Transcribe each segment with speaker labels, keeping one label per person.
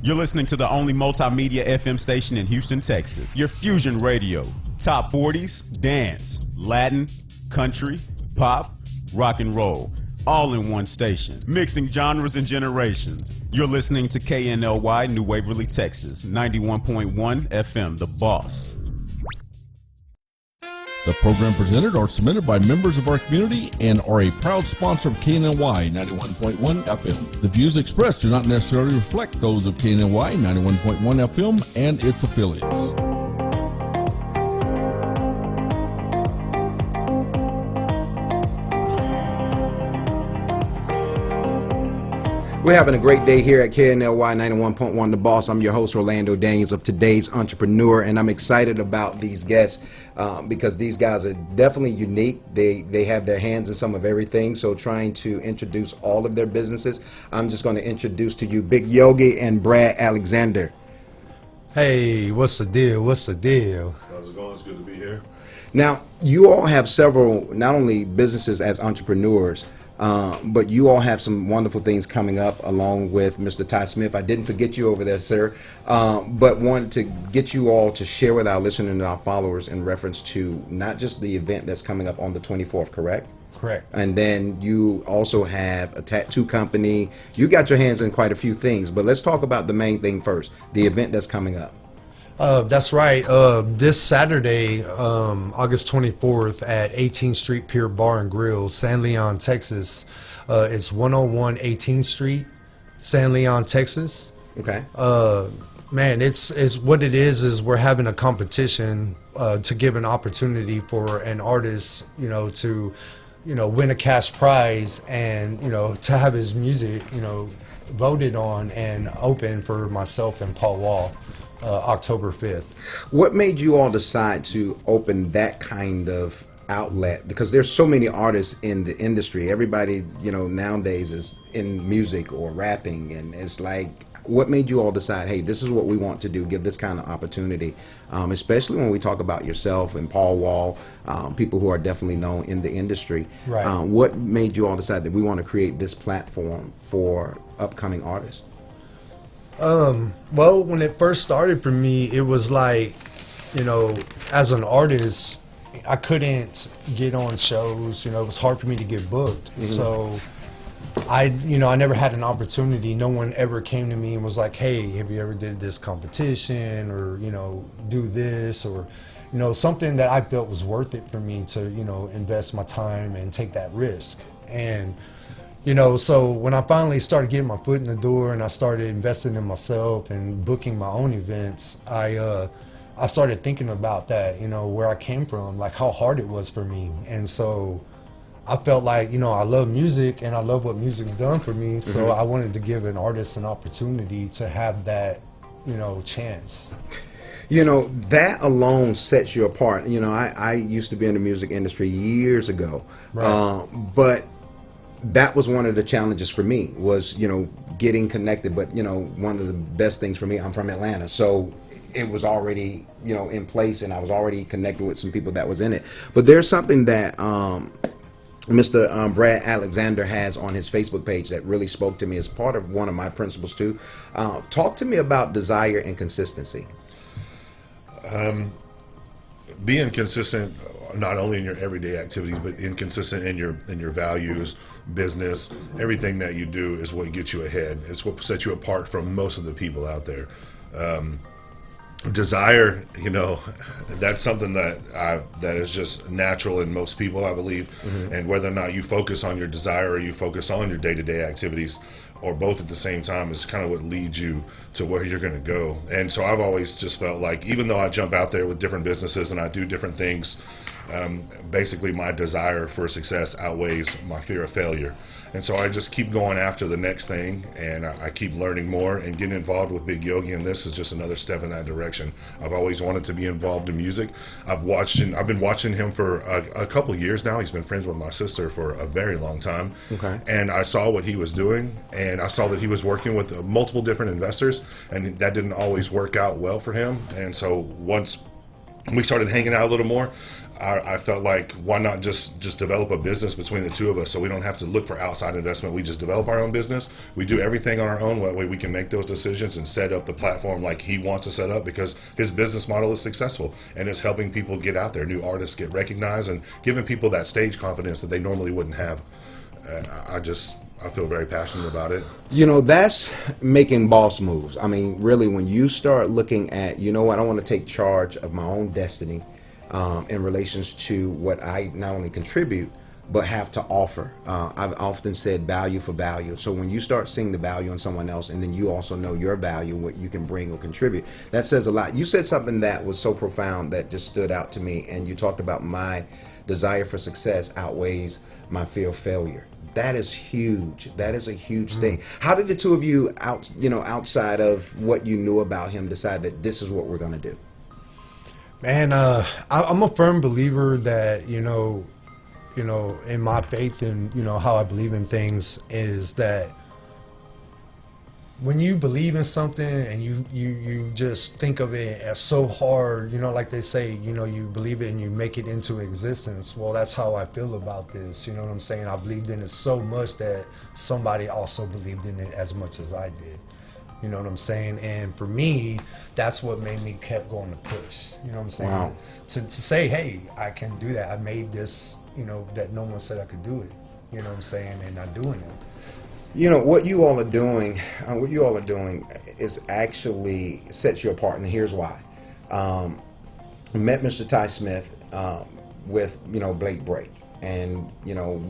Speaker 1: You're listening to the only multimedia FM station in Houston, Texas. Your Fusion Radio. Top 40s, dance, Latin, country, pop, rock and roll. All in one station. Mixing genres and generations. You're listening to KNLY, New Waverly, Texas. 91.1 FM, The Boss.
Speaker 2: The program presented are submitted by members of our community and are a proud sponsor of KNLY 91.1 FM. The views expressed do not necessarily reflect those of KNLY 91.1 FM and its affiliates.
Speaker 3: We're having a great day here at KNLY 91.1 The Boss. I'm your host, Orlando Daniels of Today's Entrepreneur, and I'm excited about these guests because these guys are definitely unique. They have their hands in some of everything, so trying to introduce all of their businesses, I'm just going to introduce to you Big Yogi and Brad Alexander.
Speaker 4: Hey, what's the deal? What's the deal?
Speaker 5: How's it going? It's good to be here.
Speaker 3: Now, you all have several, not only businesses as entrepreneurs, but you all have some wonderful things coming up along with Mr. Ty Smith. I didn't forget you over there, sir, but wanted to get you all to share with our listeners and our followers in reference to not just the event that's coming up on the 24th, correct?
Speaker 4: Correct.
Speaker 3: And then you also have a tattoo company. You got your hands in quite a few things, but let's talk about the main thing first, the event that's coming up.
Speaker 4: That's right. This Saturday, August 24th at 18th Street Pier Bar and Grill, San Leon, Texas. It's 101 18th Street, San Leon, Texas.
Speaker 3: Okay.
Speaker 4: Man, it's what it is we're having a competition to give an opportunity for an artist, to, win a cash prize and, to have his music, voted on and open for myself and Paul Wall. October 5th.
Speaker 3: What made you all decide to open that kind of outlet? Because there's so many artists in the industry. Everybody, nowadays is in music or rapping, and it's like, what made you all decide, hey, this is what we want to do, give this kind of opportunity, especially when we talk about yourself and Paul Wall, people who are definitely known in the industry.
Speaker 4: Right.
Speaker 3: What made you all decide that we want to create this platform for upcoming artists?
Speaker 4: Well, when it first started for me, it was like, as an artist, I couldn't get on shows, it was hard for me to get booked. Mm-hmm. So I never had an opportunity. No one ever came to me and was like, hey, have you ever did this competition or, do this or, something that I felt was worth it for me to, invest my time and take that risk. And so when I finally started getting my foot in the door and I started investing in myself and booking my own events, I started thinking about that, where I came from, like how hard it was for me. And so I felt like, I love music and I love what music's done for me. So mm-hmm. I wanted to give an artist an opportunity to have that, chance.
Speaker 3: That alone sets you apart. I used to be in the music industry years ago, right. But that was one of the challenges for me was, getting connected. But, one of the best things for me, I'm from Atlanta. So it was already, in place and I was already connected with some people that was in it. But there's something that Mr. Brad Alexander has on his Facebook page that really spoke to me as part of one of my principles too. Talk to me about desire and consistency.
Speaker 5: Being consistent not only in your everyday activities, but inconsistent in your values, business, everything that you do is what gets you ahead. It's what sets you apart from most of the people out there. Desire, that's something that is just natural in most people, I believe. Mm-hmm. And whether or not you focus on your desire or you focus on your day-to-day activities, or both at the same time, is kind of what leads you to where you're going to go. And so I've always just felt like, even though I jump out there with different businesses and I do different things, basically my desire for success outweighs my fear of failure. And so I just keep going after the next thing, and I keep learning more, and getting involved with Big Yogi, and this is just another step in that direction. I've always wanted to be involved in music. I've been watching him for a couple of years now. He's been friends with my sister for a very long time. Okay. And I saw what he was doing, and I saw that he was working with multiple different investors, and that didn't always work out well for him. And so once we started hanging out a little more, I felt like, why not just develop a business between the two of us, so we don't have to look for outside investment. We just develop our own business. We do everything on our own. That way we can make those decisions and set up the platform like he wants to set up, because his business model is successful and it's helping people get out there, new artists get recognized, and giving people that stage confidence that they normally wouldn't have. I feel very passionate about it.
Speaker 3: You know, that's making boss moves. I mean, really, when you start looking at, you know what, I want to take charge of my own destiny in relations to what I not only contribute, but have to offer. I've often said value for value. So when you start seeing the value in someone else, and then you also know your value, what you can bring or contribute, that says a lot. You said something that was so profound that just stood out to me, and you talked about my desire for success outweighs my fear of failure. That is huge. That is a huge thing. How did the two of you, outside of what you knew about him, decide that this is what we're going to do?
Speaker 4: Man, I'm a firm believer that, in my faith and, how I believe in things is that when you believe in something and you just think of it as so hard, like they say, you believe it and you make it into existence. Well, that's how I feel about this. You know what I'm saying? I believed in it so much that somebody also believed in it as much as I did. You know what I'm saying? And for me, that's what made me kept going to push. You know what I'm saying?
Speaker 3: Wow.
Speaker 4: To say, hey, I can do that. I made this, that no one said I could do it. You know what I'm saying? And I'm doing it.
Speaker 3: You know, what you all are doing is actually sets you apart, and here's why. I met Mr. Ty Smith with, Blake Brake, and,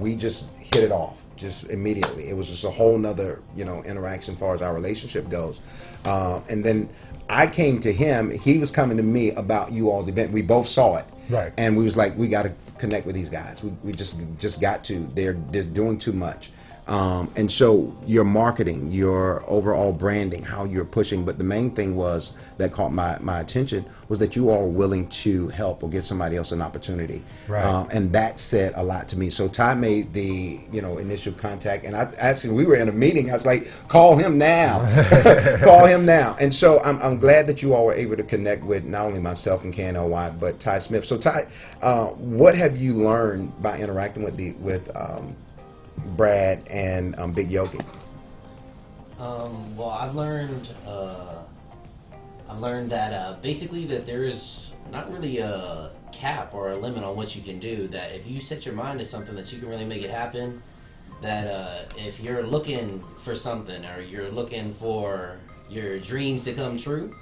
Speaker 3: we just hit it off just immediately. It was just a whole nother, interaction as far as our relationship goes. And then I came to him, he was coming to me about you all's event. We both saw it.
Speaker 4: Right.
Speaker 3: And we was like, we got to connect with these guys. We just got to. They're doing too much. And so your marketing, your overall branding, how you're pushing, but the main thing was that caught my attention was that you all were willing to help or give somebody else an opportunity.
Speaker 4: Right.
Speaker 3: And that said a lot to me. So Ty made the, initial contact, and we were in a meeting. I was like, call him now, call him now. And so I'm glad that you all were able to connect with not only myself and KNLY, but Ty Smith. So Ty, what have you learned by interacting with Brad and Big Yogi?
Speaker 6: Well, I've learned that basically that there is not really a cap or a limit on what you can do. That if you set your mind to something, that you can really make it happen. That if you're looking for something or you're looking for your dreams to come true,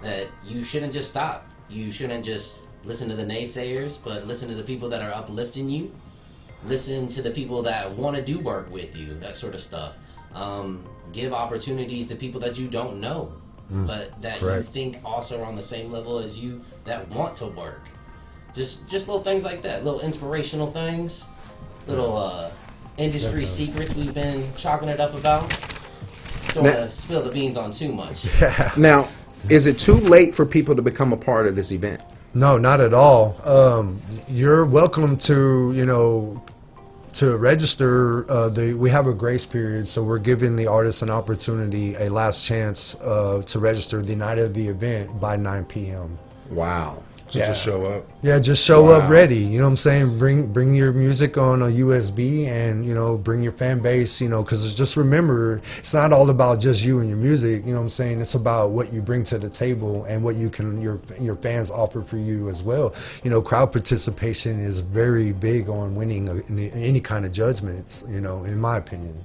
Speaker 6: that you shouldn't just stop. You shouldn't just listen to the naysayers, but listen to the people that are uplifting you. Listen to the people that want to do work with you, that sort of stuff. Give opportunities to people that you don't know, but that
Speaker 4: correct.
Speaker 6: you think also are on the same level as you that want to work. Just little things like that, little inspirational things, little industry
Speaker 4: Definitely.
Speaker 6: secrets we've been chalking it up about. Don't want to spill the beans on too much.
Speaker 3: Now, is it too late for people to become a part of this event?
Speaker 4: No, not at all. You're welcome to, to register. We have a grace period, so we're giving the artists an opportunity, a last chance to register the night of the event by 9 p.m.
Speaker 3: Wow.
Speaker 5: So just show up.
Speaker 4: Yeah, just show
Speaker 3: Wow.
Speaker 4: up ready. You know what I'm saying? Bring your music on a USB, and bring your fan base. Because just remember, it's not all about just you and your music. You know what I'm saying? It's about what you bring to the table and what your fans offer for you as well. Crowd participation is very big on winning any kind of judgments. In my opinion.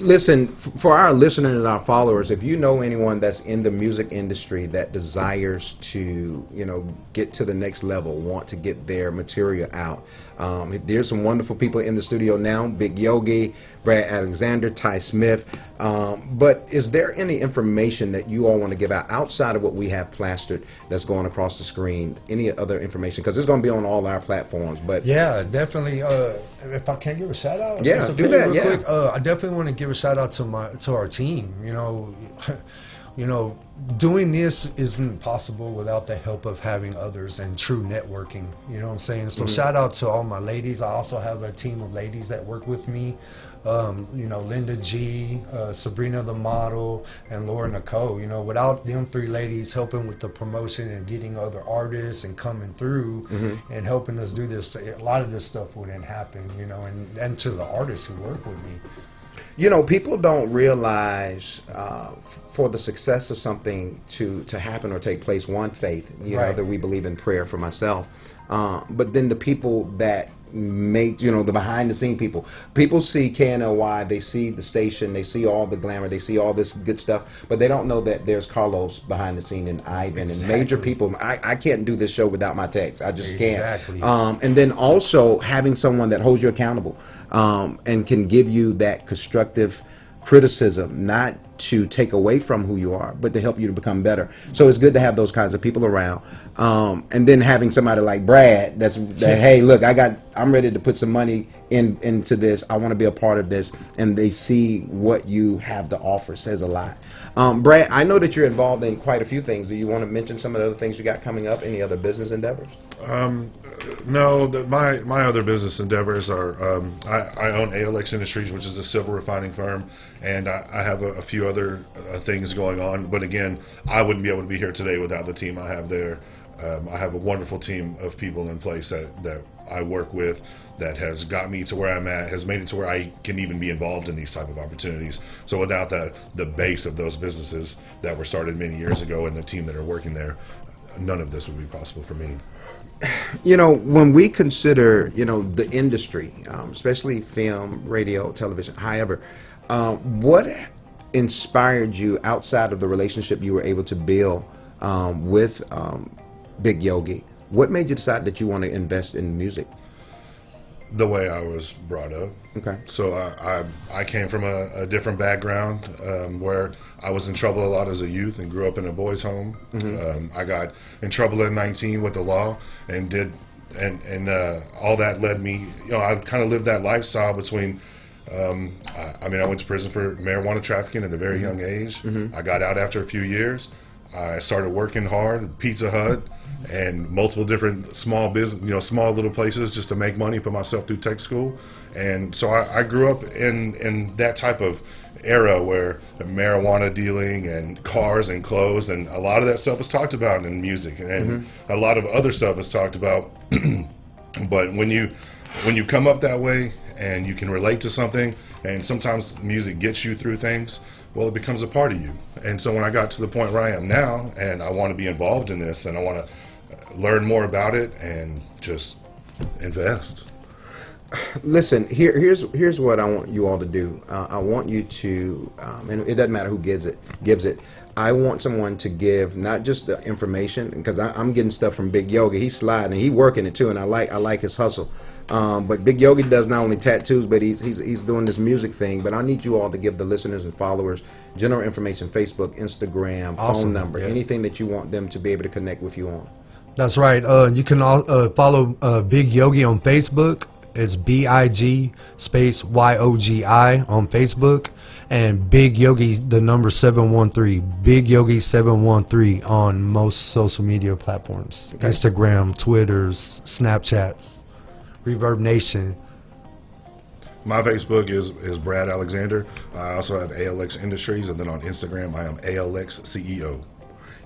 Speaker 3: Listen, for our listeners and our followers, if you know anyone that's in the music industry that desires to, get to the next level, want to get their material out, there's some wonderful people in the studio now, Big Yogi, Brad Alexander, Ty Smith. But is there any information that you all want to give out outside of what we have plastered that's going across the screen? Any other information? Because it's going to be on all our platforms. But
Speaker 4: yeah, definitely. If I can give a shout out,
Speaker 3: Yeah,
Speaker 4: That's
Speaker 3: do
Speaker 4: okay,
Speaker 3: that,
Speaker 4: real
Speaker 3: yeah.
Speaker 4: quick. I definitely want to give a shout out to our team. you know, doing this isn't possible without the help of having others and true networking. You know what I'm saying? So shout out to all my ladies. I also have a team of ladies that work with me. You know, Linda G, Sabrina the model, and Laura Nicole. You know, without them three ladies helping with the promotion and getting other artists and coming through and helping us do this, a lot of this stuff wouldn't happen. You know, and to the artists who work with me.
Speaker 3: You know, people don't realize for the success of something to happen or take place, one, faith, you know,
Speaker 4: Right.
Speaker 3: that we believe in prayer for myself. But then the people that make, you know, the behind the scene people see KNLY, they see the station, they see all the glamour, they see all this good stuff, but they don't know that there's Carlos behind the scene and Ivan and major people. I can't do this show without my techs. I just
Speaker 4: Exactly.
Speaker 3: can't. And then also having someone that holds you accountable and can give you that constructive criticism, not to take away from who you are, but to help you to become better. So it's good to have those kinds of people around. And then having somebody like Brad that, hey, look, I'm ready to put some money into this. I want to be a part of this. And they see what you have to offer says a lot. Brad, I know that you're involved in quite a few things. Do you want to mention some of the other things you got coming up? Any other business endeavors?
Speaker 5: No, my other business endeavors are I own ALX Industries, which is a silver refining firm, and I have a few other things going on. But again, I wouldn't be able to be here today without the team I have there. I have a wonderful team of people in place that I work with that has got me to where I'm at, has made it to where I can even be involved in these type of opportunities. So without the base of those businesses that were started many years ago and the team that are working there, none of this would be possible for me.
Speaker 3: You know, when we consider, you know, the industry, especially film, radio, television, however, what inspired you outside of the relationship you were able to build with Big Yogi? What made you decide that you want to invest in music?
Speaker 5: The way I was brought up.
Speaker 3: Okay.
Speaker 5: So I came from a different background where I was in trouble a lot as a youth and grew up in a boys' home. I got in trouble at 19 with the law and all that led me. You know, I kind of lived that lifestyle between. I went to prison for marijuana trafficking at a very young age. I got out after a few years. I started working hard at Pizza Hut and multiple different small business, you know, small little places just to make money, put myself through tech school. And so I grew up in that type of era where marijuana dealing and cars and clothes and a lot of that stuff is talked about in music, and a lot of other stuff is talked about. But when you come up that way and you can relate to something, and sometimes music gets you through things, well, it becomes a part of you. And so when I got to the point where I am now, and I want to be involved in this, and I want to learn more about it and just invest.
Speaker 3: Listen, here's what I want you all to do. I want you to, and it doesn't matter who gives it. I want someone to give not just the information, because I'm getting stuff from Big Yogi. He's sliding and he's working it too, and I like his hustle. But Big Yogi does not only tattoos, but he's doing this music thing. But I need you all to give the listeners and followers general information: Facebook, Instagram, phone number, anything that you want them to be able to connect with you on.
Speaker 4: That's right. You can follow Big Yogi on Facebook. It's BIG space YOGI on Facebook, and Big Yogi the number 713, Big Yogi 713 on most social media platforms: Instagram, Twitters, Snapchats, Reverb Nation.
Speaker 5: My Facebook is Brad Alexander. I also have ALX Industries, and then on Instagram I am ALX CEO.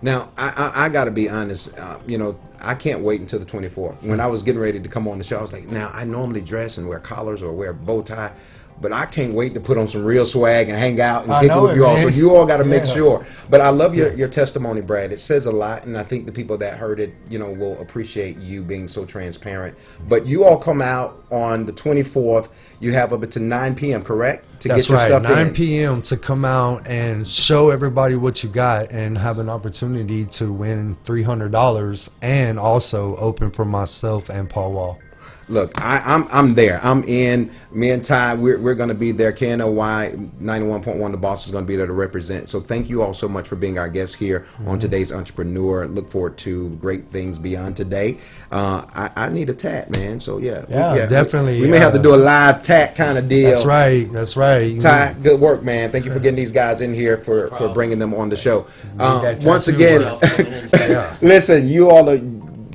Speaker 3: Now, I got to be honest, you know, I can't wait until the 24th. When I was getting ready to come on the show, I was like, now, I normally dress and wear collars or wear a bow tie, but I can't wait to put on some real swag and hang out and kick it with you all. So you all got to make sure. But I love your testimony, Brad. It says a lot, and I think the people that heard it, you know, will appreciate you being so transparent. But you all come out on the 24th. You have up until 9 p.m., correct? To
Speaker 4: That's
Speaker 3: get your
Speaker 4: right,
Speaker 3: stuff
Speaker 4: 9
Speaker 3: in.
Speaker 4: p.m. to come out and show everybody what you got and have an opportunity to win $300 and also open for myself and Paul Wall.
Speaker 3: Look, I'm there. I'm in. Me and Ty, we're going to be there. KNLY 91.1, the boss is going to be there to represent. So thank you all so much for being our guest here on today's Entrepreneur. Look forward to great things beyond today. I need a tat, man. So yeah,
Speaker 4: definitely.
Speaker 3: We may have to do a live tat kind of deal.
Speaker 4: That's right. That's right.
Speaker 3: Ty, good work, man. Thank you for getting these guys in here for bringing them on the show. Once
Speaker 4: tattoo
Speaker 3: again,
Speaker 4: Yeah.
Speaker 3: listen, you all are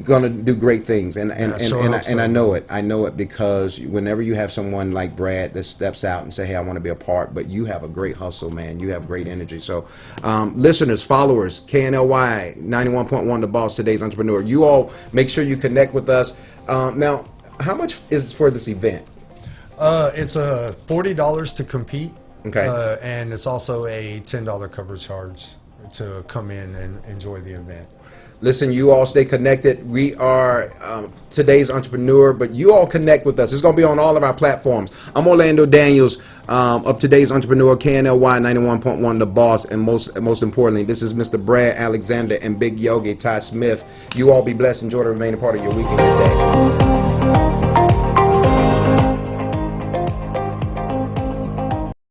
Speaker 3: gonna do great things, and
Speaker 4: sure hope so.
Speaker 3: I know it. I know it because whenever you have someone like Brad that steps out and say, "Hey, I want to be a part," but you have a great hustle, man. You have great energy. So, listeners, followers, KNLY 91.1, the boss, today's entrepreneur. You all make sure you connect with us. Now, how much is for this event?
Speaker 4: It's $40 to compete.
Speaker 3: Okay.
Speaker 4: And it's also a $10 cover charge to come in and enjoy the event.
Speaker 3: Listen, you all stay connected. We are today's entrepreneur, but you all connect with us. It's going to be on all of our platforms. I'm Orlando Daniels of today's entrepreneur, KNLY 91.1, the boss, and most importantly, this is Mr. Brad Alexander and Big Yogi Ty Smith. You all be blessed. Enjoy the remaining part of your week and your day.